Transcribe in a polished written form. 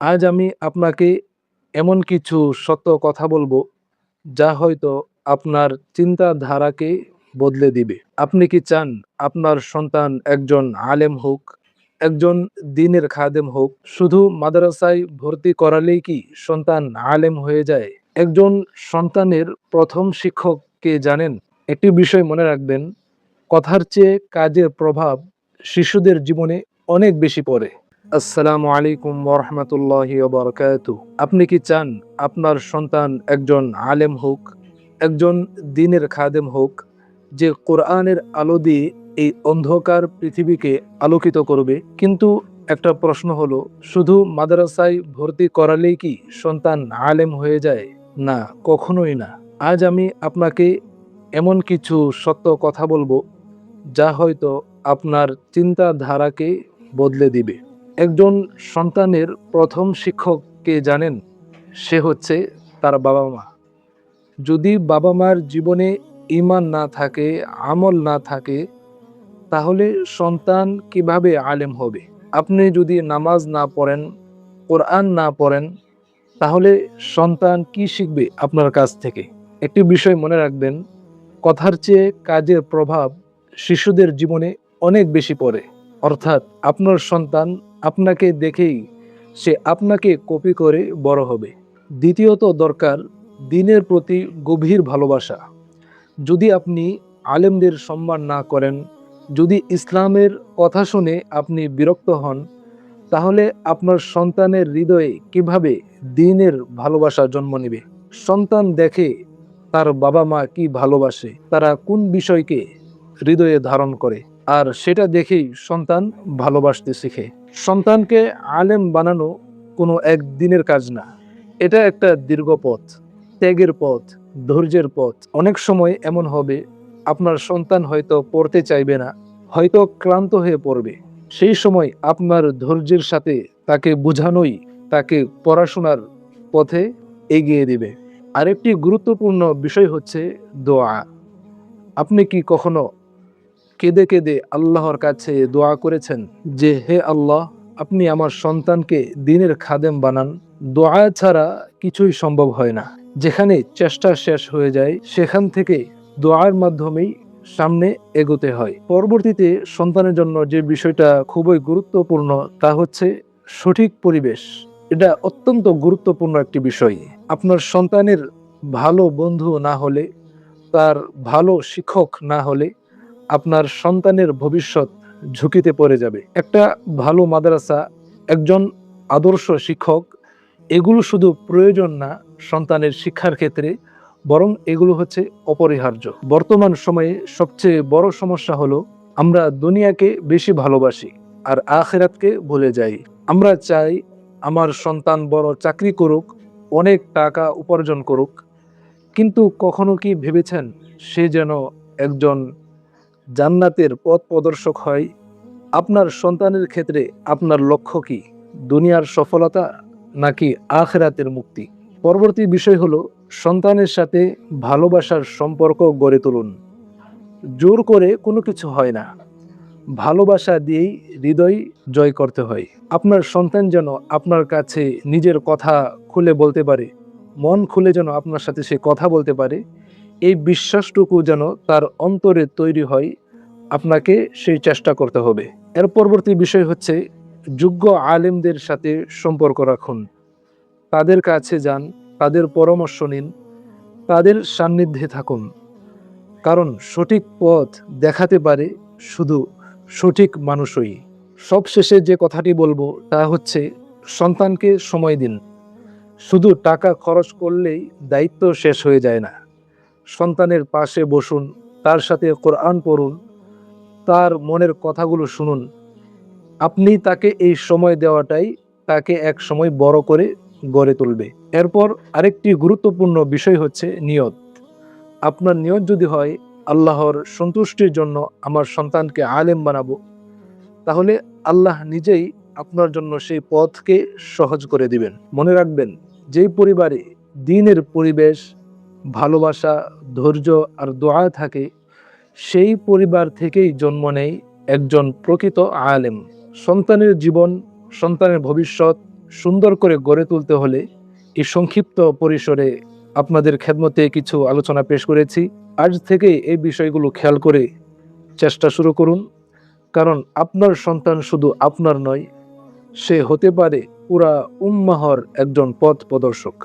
আজ আমি আপনাকে এমন কিছু সত্য কথা বলবো যা হয়তো আপনার চিন্তাধারাকে বদলে দিবে। আপনি কি চান আপনার সন্তান একজন আলেম হোক, একজন দ্বীনের খাদেম হোক? শুধু মাদ্রাসায় ভর্তি করালেই কি সন্তান আলেম হয়ে যায়? একজন সন্তানের প্রথম শিক্ষক কে জানেন? একটি বিষয় মনে রাখবেন, কথার চেয়ে কাজের প্রভাব শিশুদের জীবনে অনেক বেশি পড়ে। আসসালামু আলাইকুম ওরহমতুল্লাহি ওবরকাতু। আপনি কি চান আপনার সন্তান একজন আলেম হোক, একজন দ্বীনের খাদেম হোক, যে কোরআনের আলো দিয়ে এই অন্ধকার পৃথিবীকে আলোকিত করবে? কিন্তু একটা প্রশ্ন হলো, শুধু মাদ্রাসায় ভর্তি করালেই কি সন্তান আলেম হয়ে যায়? না, কখনোই না। আজ আমি আপনাকে এমন কিছু সত্য কথা বলবো যা হয়তো আপনার চিন্তাধারাকে বদলে দিবে। একজন সন্তানের প্রথম শিক্ষক কে জানেন? সে হচ্ছে তার বাবা মা। যদি বাবা মার জীবনে ঈমান না থাকে, আমল না থাকে, তাহলে সন্তান কিভাবে আলেম হবে? আপনি যদি নামাজ না পড়েন, কোরআন না পড়েন, তাহলে সন্তান কি শিখবে আপনার কাছ থেকে? একটি বিষয় মনে রাখবেন, কথার চেয়ে কাজের প্রভাব শিশুদের জীবনে অনেক বেশি পড়ে। অর্থাৎ আপনার সন্তান আপনাকে দেখেই সে আপনাকে কপি করে বড় হবে। দ্বিতীয়ত দরকার দ্বীনের প্রতি গভীর ভালোবাসা। যদি আপনি আলেমদের সম্মান না করেন, যদি ইসলামের কথা শুনে আপনি বিরক্ত হন, তাহলে আপনার সন্তানের হৃদয়ে কিভাবে দ্বীনের ভালোবাসা জন্ম নেবে? সন্তান দেখে তার বাবা মা কি ভালোবাসে, তারা কোন বিষয়কে হৃদয়ে ধারণ করে, আর সেটা দেখেই সন্তান ভালোবাসতে শিখে। সন্তানকে আলেম বানানো কোনো একদিনের কাজ না, এটা একটা দীর্ঘ পথ, ত্যাগের পথ, ধৈর্যের পথ। অনেক সময় এমন হবে, আপনার সন্তান হয়তো পড়তে চাইবে না, হয়তো ক্লান্ত হয়ে পড়বে। সেই সময় আপনার ধৈর্যের সাথে তাকে বোঝানোই তাকে পড়াশোনার পথে এগিয়ে দিবে। আরেকটি গুরুত্বপূর্ণ বিষয় হচ্ছে দোয়া। আপনি কি কখনো কেঁদে কেঁদে আল্লাহর কাছে দোয়া করেছেন যে, হে আল্লাহ, আপনি আমার সন্তানকে দ্বীনের খাদেম বানান? দোয়া ছাড়া কিছুই সম্ভব হয় না। যেখানে চেষ্টা শেষ হয়ে যায়, সেখান থেকে দোয়ার মাধ্যমেই সামনে এগোতে হয়। পরবর্তীতে সন্তানের জন্য যে বিষয়টা খুবই গুরুত্বপূর্ণ তা হচ্ছে সঠিক পরিবেশ। এটা অত্যন্ত গুরুত্বপূর্ণ একটি বিষয়। আপনার সন্তানের ভালো বন্ধু না হলে, তার ভালো শিক্ষক না হলে, আপনার সন্তানের ভবিষ্যৎ ঝুঁকিতে পড়ে যাবে। একটা ভালো মাদ্রাসা, একজন আদর্শ শিক্ষক, এগুলো শুধু প্রয়োজন না সন্তানের শিক্ষার ক্ষেত্রে, বরং এগুলো হচ্ছে অপরিহার্য। বর্তমান সময়ে সবচেয়ে বড় সমস্যা হলো, আমরা দুনিয়াকে বেশি ভালোবাসি আর আখিরাতকে ভুলে যাই। আমরা চাই আমার সন্তান বড় চাকরি করুক, অনেক টাকা উপার্জন করুক, কিন্তু কখনো কি ভেবেছেন সে যেন একজন জান্নাতের পথ প্রদর্শক হয়? আপনার সন্তানের ক্ষেত্রে আপনার লক্ষ্য কি? দুনিয়ার সফলতা নাকি আখিরাতের মুক্তি? পরবর্তী বিষয় হলো, সন্তানের সাথে ভালোবাসার সম্পর্ক গড়ে তুলুন। জোর করে কোনো কিছু হয় না, ভালোবাসা দিয়েই হৃদয় জয় করতে হয়। আপনার সন্তান যেন আপনার কাছে নিজের কথা খুলে বলতে পারে, মন খুলে যেন আপনার সাথে সে কথা বলতে পারে, এই বিশ্বাসটুকু যেন তার অন্তরে তৈরি হয়, আপনাকে সেই চেষ্টা করতে হবে। এর পরবর্তী বিষয় হচ্ছে, যোগ্য আলেমদের সাথে সম্পর্ক রাখুন। তাদের কাছে যান, তাদের পরামর্শ নিন, তাদের সান্নিধ্যে থাকুন। কারণ সঠিক পথ দেখাতে পারে শুধু সঠিক মানুষই। সবশেষে যে কথাটি বলবো তা হচ্ছে, সন্তানকে সময় দিন। শুধু টাকা খরচ করলেই দায়িত্ব শেষ হয়ে যায় না। সন্তানের পাশে বসুন, তার সাথে কোরআন পড়ুন, তার মনের কথাগুলো শুনুন। আপনি তাকে এই সময় দেওয়াটাই তাকে এক সময় বড় করে গড়ে তুলবে। এরপর আরেকটি গুরুত্বপূর্ণ বিষয় হচ্ছে নিয়ত। আপনার নিয়ত যদি হয়, আল্লাহর সন্তুষ্টির জন্য আমার সন্তানকে আলেম বানাবো, তাহলে আল্লাহ নিজেই আপনার জন্য সেই পথকে সহজ করে দিবেন। মনে রাখবেন, যেই পরিবারে দ্বীনের পরিবেশ, ভালোবাসা, ধৈর্য আর দোয়া থাকে, সেই পরিবার থেকেই জন্ম নেয় একজন প্রকৃত আলেম। সন্তানের জীবন, সন্তানের ভবিষ্যৎ সুন্দর করে গড়ে তুলতে হলে এই সংক্ষিপ্ত পরিসরে আপনাদের খেদমতে কিছু আলোচনা পেশ করেছি। আজ থেকে এই বিষয়গুলো খেয়াল করে চেষ্টা শুরু করুন, কারণ আপনার সন্তান শুধু আপনার নয়, সে হতে পারে পুরা উম্মাহর একজন পথ প্রদর্শক।